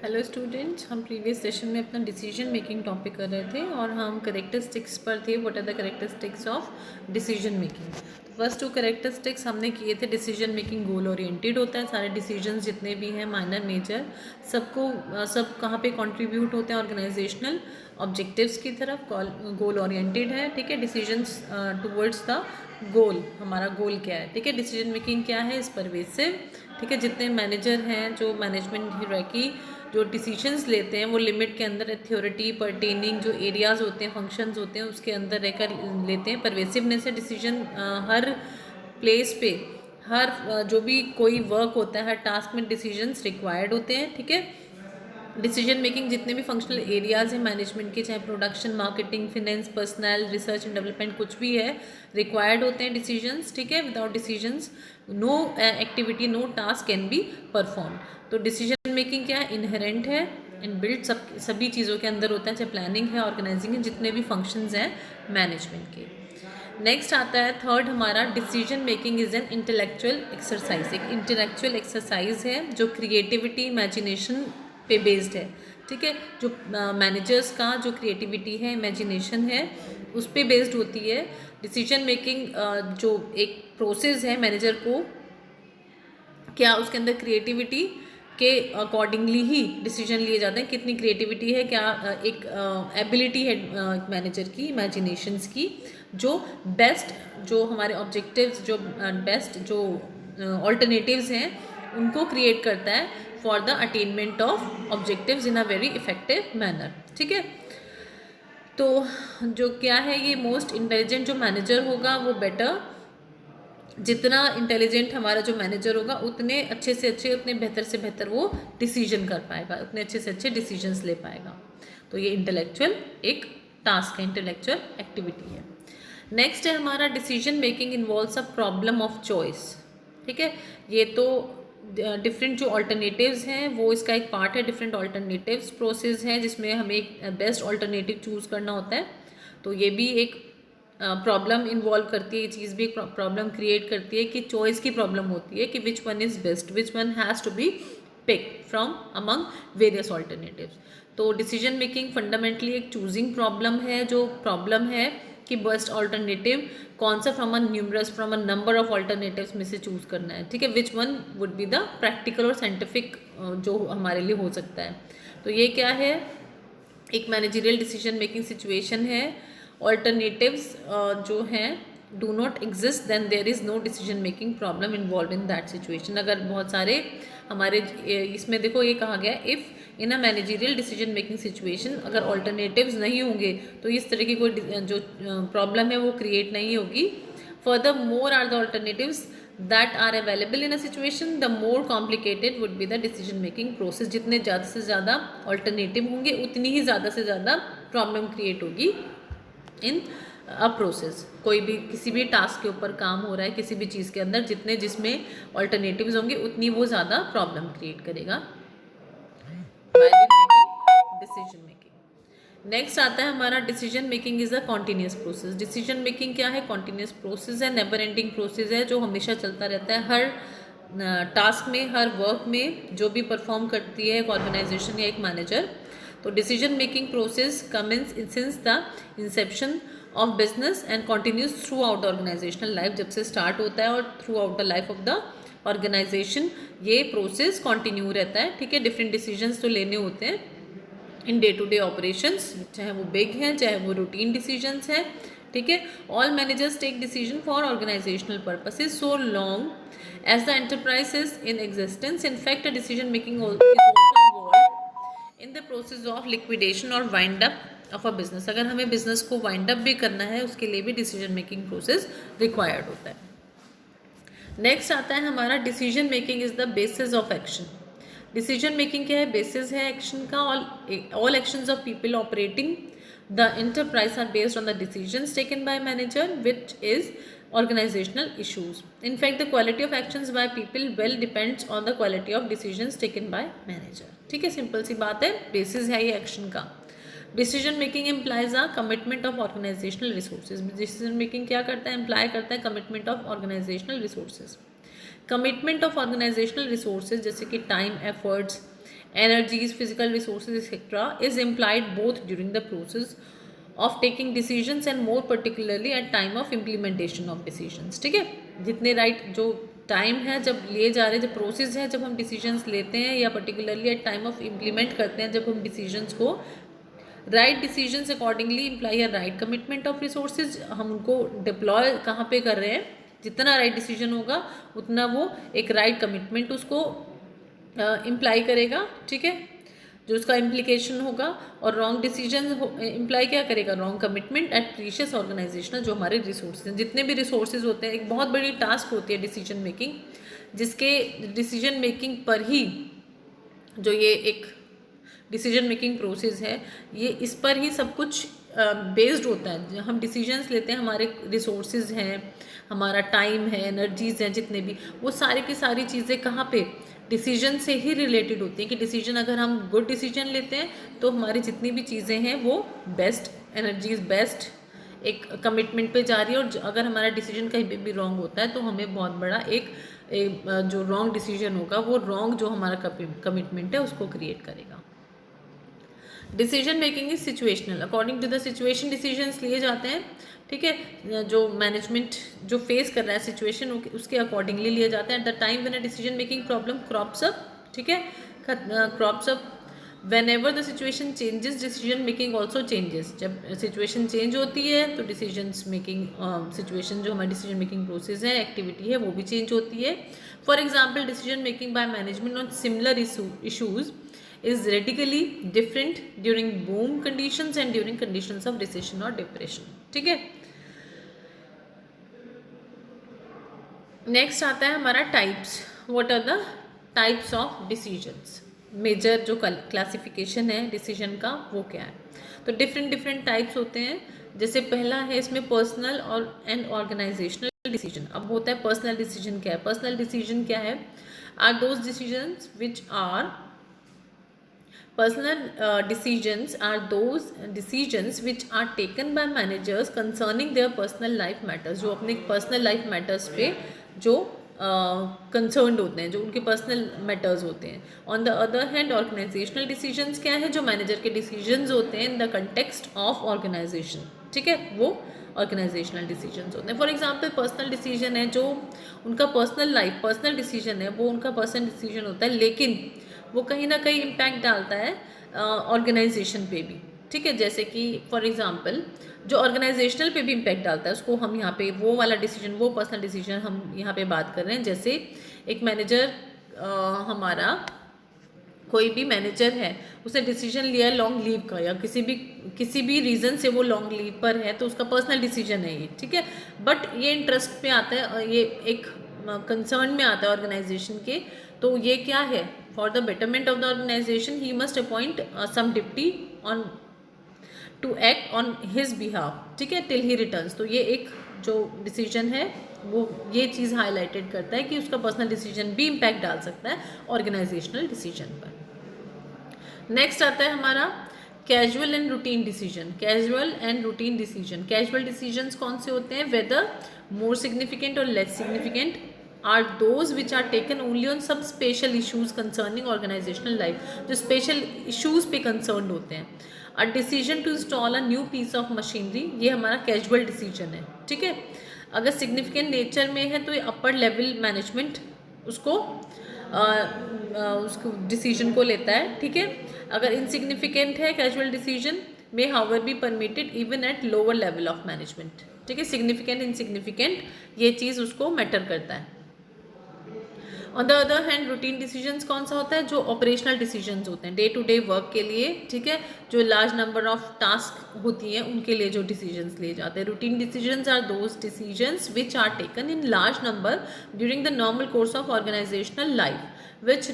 Hello students, हम previous session में अपना डिसीजन मेकिंग टॉपिक कर रहे थे और हम करेक्टरिस्टिक्स पर थे। What are the characteristics of decision making. तो फर्स्ट टू करेक्टरिस्टिक्स हमने किए थे। डिसीजन मेकिंग गोल ओरिएंटेड होता है। सारे डिसीजंस जितने भी हैं, माइनर मेजर, सब कहाँ पे कंट्रीब्यूट होते हैं? ऑर्गेनाइजेशनल ऑब्जेक्टिव्स की तरफ। गोल ओरिएंटेड है, ठीक है। डिसीजंस टूवर्ड्स द गोल, हमारा गोल क्या है, ठीक है। डिसीजन मेकिंग क्या है? इस परवेसिव, ठीक है। जितने मैनेजर हैं, जो मैनेजमेंट हायरार्की जो डिसीजंस लेते हैं वो लिमिट के अंदर अथॉरिटी परटेनिंग जो एरियाज होते हैं, फंक्शंस होते हैं, उसके अंदर रहकर लेते हैं। परवेसिवनेस है डिसीजन हर प्लेस पे, जो भी कोई वर्क होता है, हर टास्क में डिसीजंस रिक्वायर्ड होते हैं, ठीक है। डिसीजन मेकिंग जितने भी फंक्शनल एरियाज हैं मैनेजमेंट के, चाहे production, marketing, finance, personnel, research and development, कुछ भी है, रिक्वायर्ड होते हैं डिसीजंस, ठीक है। Without decisions no activity, no task can be perform. तो डिसीजन मेकिंग क्या है? इनहेरेंट है, इनबिल्ट, सभी चीज़ों के अंदर होता है, चाहे प्लानिंग है, ऑर्गेनाइजिंग है, जितने भी फंक्शंस हैं मैनेजमेंट के। नेक्स्ट आता है थर्ड हमारा, decision making is an intellectual exercise. एक इंटेलेक्चुअल एक्सरसाइज है जो क्रिएटिविटी, इमेजिनेशन पे बेस्ड है, ठीक है। जो मैनेजर्स का जो क्रिएटिविटी है, इमेजिनेशन है, उस पे बेस्ड होती है। डिसीजन मेकिंग जो एक प्रोसेस है, मैनेजर को क्या उसके अंदर क्रिएटिविटी के अकॉर्डिंगली ही डिसीजन लिए जाते हैं। कितनी क्रिएटिविटी है, क्या एक एबिलिटी है मैनेजर की, इमेजिनेशंस की, जो बेस्ट, जो हमारे ऑब्जेक्टिव्स, जो बेस्ट, जो ऑल्टरनेटिव्स हैं, उनको क्रिएट करता है for the attainment of objectives in a very effective manner, ठीक है। तो जो क्या है, ये मोस्ट इंटेलिजेंट जो मैनेजर होगा वो बेटर, जितना इंटेलिजेंट हमारा जो मैनेजर होगा उतने अच्छे से अच्छे, उतने बेहतर से बेहतर वो डिसीजन कर पाएगा, उतने अच्छे से अच्छे डिसीजंस ले पाएगा। तो ये इंटेलेक्चुअल एक टास्क है, इंटेलेक्चुअल एक्टिविटी है। नेक्स्ट है हमारा, decision making involves a problem of choice, ठीक है। ये तो डिफरेंट जो ऑल्टरनेटिव्स हैं वो इसका एक पार्ट है। डिफरेंट ऑल्टरनेटिव्स प्रोसेस है जिसमें हमें एक बेस्ट ऑल्टरनेटिव चूज़ करना होता है। तो ये भी एक प्रॉब्लम इन्वॉल्व करती है, ये चीज़ भी एक प्रॉब्लम क्रिएट करती है कि चॉइस की प्रॉब्लम होती है कि which one is best, which one has to be pick from among various alternatives. तो डिसीजन मेकिंग फंडामेंटली एक चूजिंग प्रॉब्लम है, जो प्रॉब्लम है कि बेस्ट ऑल्टरनेटिव कौन सा from a number of alternatives में से चूज करना है, ठीक है। Which one would be the practical और साइंटिफिक जो हमारे लिए हो सकता है। तो ये क्या है, एक मैनेजरियल डिसीजन मेकिंग सिचुएशन है। ऑल्टरनेटिव्स जो हैं do not exist, then there is no decision making problem involve in that situation. अगर बहुत सारे हमारे इसमें देखो ये कहा गया, if in a managerial decision making situation, अगर ऑल्टरनेटिव्स नहीं होंगे तो इस तरह की कोई जो प्रॉब्लम है वो क्रिएट नहीं होगी। Further more are the alternatives that are available in a situation, the more complicated would be the decision making process। जितने ज़्यादा से ज़्यादा ऑल्टरनेटिव होंगे उतनी ही ज़्यादा से ज़्यादा प्रॉब्लम क्रिएट होगी इन अ प्रोसेस। कोई भी किसी भी टास्क के ऊपर काम हो रहा है, किसी भी चीज़ के अंदर, जिसमें ऑल्टरनेटिव्स होंगे उतनी वो ज़्यादा प्रॉब्लम क्रिएट करेगा डिसीजन मेकिंग। नेक्स्ट आता है हमारा, decision making is a continuous process. Decision making क्या है? कॉन्टीन्यूस प्रोसेस है, नेवर एंडिंग प्रोसेस है, जो हमेशा चलता रहता है। हर टास्क में, हर वर्क में जो भी परफॉर्म करती है एक ऑर्गेनाइजेशन या एक मैनेजर। तो decision making process commences since the inception of business and continues throughout organisational life. जब से स्टार्ट होता है और throughout the life of the organisation ये प्रोसेस कंटिन्यू रहता है, ठीक है। डिफरेंट डिसीजंस तो लेने होते हैं in day to day operations, चाहे वो बिग हैं चाहे वो रूटीन डिसीजंस हैं, ठीक है। All managers take decision for organizational purposes so long as the enterprise is in existence. In fact decision making is also involve in the process of liquidation और wind up of a business. अगर हमें business को wind up भी करना है उसके लिए भी डिसीजन मेकिंग प्रोसेस रिक्वायर्ड होता है। नेक्स्ट आता है हमारा, decision making is the basis of action. Decision making क्या है? बेसिस है एक्शन का। All actions of people operating the enterprise are based on the decisions taken by manager which is organizational issues. In fact, the quality of actions by people well depends on the quality of decisions taken by manager. ठीक है, simple सी बात है, basis है ये action का। Decision making implies a commitment of organisational resources. Decision making क्या करता है? इम्प्लाई करता है commitment of organisational resources. Commitment of organisational resources जैसे कि time, efforts energies, physical resources, etc., is implied both during the process of taking decisions and more particularly at time of implementation of decisions. ठीक है, जितने right जो time है जब लिए जा रहे, जब प्रोसेस है जब हम डिसीजंस लेते हैं, या particularly at time of implement करते हैं जब हम डिसीजंस को, right decisions accordingly imply a right commitment of resources, हम उनको डिप्लॉय कहाँ पे कर रहे हैं, जितना राइट डिसीजन होगा उतना वो एक राइट कमिटमेंट उसको इम्प्लाई करेगा, ठीक है, जो उसका इम्प्लीकेशन होगा। और रॉन्ग डिसीजन इम्प्लाई क्या करेगा, wrong commitment at precious organisational, जो हमारे रिसोर्सेज हैं, जितने भी रिसोर्सेज होते हैं, एक बहुत बड़ी टास्क होती है डिसीजन मेकिंग, जिसके डिसीजन मेकिंग पर ही जो ये एक डिसीजन मेकिंग प्रोसेस है, ये इस पर ही सब कुछ बेस्ड होता है। हम डिसीजंस लेते हैं, हमारे रिसोर्सेज हैं, हमारा टाइम है, एनर्जीज हैं, जितने भी, वो सारी की सारी चीज़ें कहाँ पे, डिसीजन से ही रिलेटेड होती हैं। कि डिसीजन अगर हम गुड डिसीजन लेते हैं तो हमारी जितनी भी चीज़ें हैं वो बेस्ट एनर्जीज, बेस्ट एक कमिटमेंट पे जा रही है। और अगर हमारा डिसीजन कहीं पे भी रॉन्ग होता है तो हमें बहुत बड़ा एक जो रॉन्ग डिसीजन होगा वो रॉन्ग जो हमारा कमिटमेंट है उसको क्रिएट करेगा। Decision making is situational, according to the situation decisions लिए जाते हैं, ठीक है, जो मैनेजमेंट जो फेस कर रहा है सिचुएशन उसके अकॉर्डिंगली लिए जाते हैं। At the time when a decision making problem crops up, ठीक है, crops up when ever the situation changes decision making also changes, जब सिचुएशन चेंज होती है तो डिसीजन मेकिंग सिचुएशन जो हमारी डिसीजन मेकिंग प्रोसेस है, एक्टिविटी है, वो भी चेंज होती है। For example decision making by management on similar issues is radically different during boom conditions and during conditions of recession or depression, ठीक है। नेक्स्ट आता है हमारा types. What are the types of decisions, major जो classification है decision का वो क्या है। तो डिफरेंट टाइप्स होते हैं। जैसे पहला है इसमें पर्सनल और एंड ऑर्गेनाइजेशनल डिसीजन। अब होता है पर्सनल डिसीजन क्या है, पर्सनल डिसीजन क्या है, are those decisions which are Personal decisions are those decisions which are taken by managers concerning their personal life matters, जो अपने personal life matters पे जो concerned होते हैं, जो उनके personal matters होते हैं। On the other hand, organizational decisions क्या है, जो manager के decisions होते हैं in the context of organization, ठीक है, वो ऑर्गेनाइजेशनल डिसीजंस होते हैं। फॉर एग्जांपल पर्सनल डिसीजन है, जो उनका पर्सनल लाइफ पर्सनल डिसीजन है, वो उनका पर्सनल डिसीजन होता है, लेकिन वो कहीं ना कहीं इम्पैक्ट डालता है ऑर्गेनाइजेशन पे भी, ठीक है। जैसे कि फॉर एग्जांपल जो ऑर्गेनाइजेशनल पे भी इम्पैक्ट डालता है उसको हम यहाँ पे वो वाला डिसीजन, वो पर्सनल डिसीजन हम यहाँ पे बात कर रहे हैं। जैसे एक मैनेजर, हमारा कोई भी मैनेजर है, उसने डिसीजन लिया है लॉन्ग लीव का, या किसी भी रीज़न से वो लॉन्ग लीव पर है, तो उसका पर्सनल डिसीजन है ये, ठीक है। बट ये इंटरेस्ट पे आता है, ये एक कंसर्न में आता है ऑर्गेनाइजेशन के, तो ये क्या है, for the betterment of the organization he must appoint some deputy on to act on his behalf, ठीक है, टिल ही रिटर्न्स। तो ये एक जो डिसीजन है वो ये चीज़ हाईलाइटेड करता है कि उसका पर्सनल डिसीजन भी इम्पैक्ट डाल सकता है ऑर्गेनाइजेशनल डिसीजन पर। नेक्स्ट आता है हमारा casual and routine decision. Casual and routine decision, casual decisions कौन से होते हैं, वेदर मोर सिग्निफिकेंट और less significant are those which are taken only on sub special issues concerning organizational life, जो स्पेशल इशूज पे कंसर्न होते हैं। A decision to install a new piece of machinery, ये हमारा कैजुअल डिसीजन है, ठीक है। अगर सिग्निफिकेंट नेचर में है तो ये अपर लेवल मैनेजमेंट उसको डिसीजन को लेता है, ठीक है। अगर इनसिग्निफिकेंट है कैजुअल डिसीजन में however be permitted even at lower level of management, ठीक है। सिग्निफिकेंट इनसिग्निफिकेंट ये चीज़ उसको मैटर करता है। On the other hand routine decisions कौन सा होता है, जो ऑपरेशनल डिसीजंस होते हैं, डे टू डे वर्क के लिए, ठीक है, जो लार्ज नंबर ऑफ टास्क होती हैं उनके लिए जो डिसीजंस लिए जाते हैं। Routine decisions are those decisions which are taken in large number during the normal course of organizational life which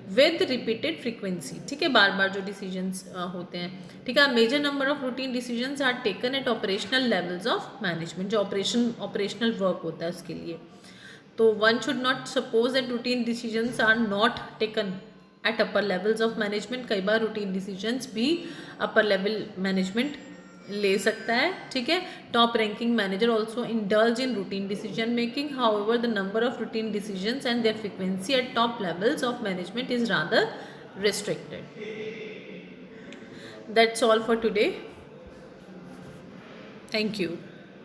with repeated frequency, ठीक है, बार बार जो डिसीजंस होते हैं, ठीक है। Major number of routine decisions are taken at operational levels of management, जो operational work होता है उसके लिए। तो one should not suppose that routine decisions are not taken at upper levels of management. कई बार रूटीन डिसीजंस भी upper level management ले सकता है, ठीक है। Top ranking manager also indulge in routine decision making, however the number of routine decisions and there frequency eight top levels of management is rather restricted. That's all for today. Thank you.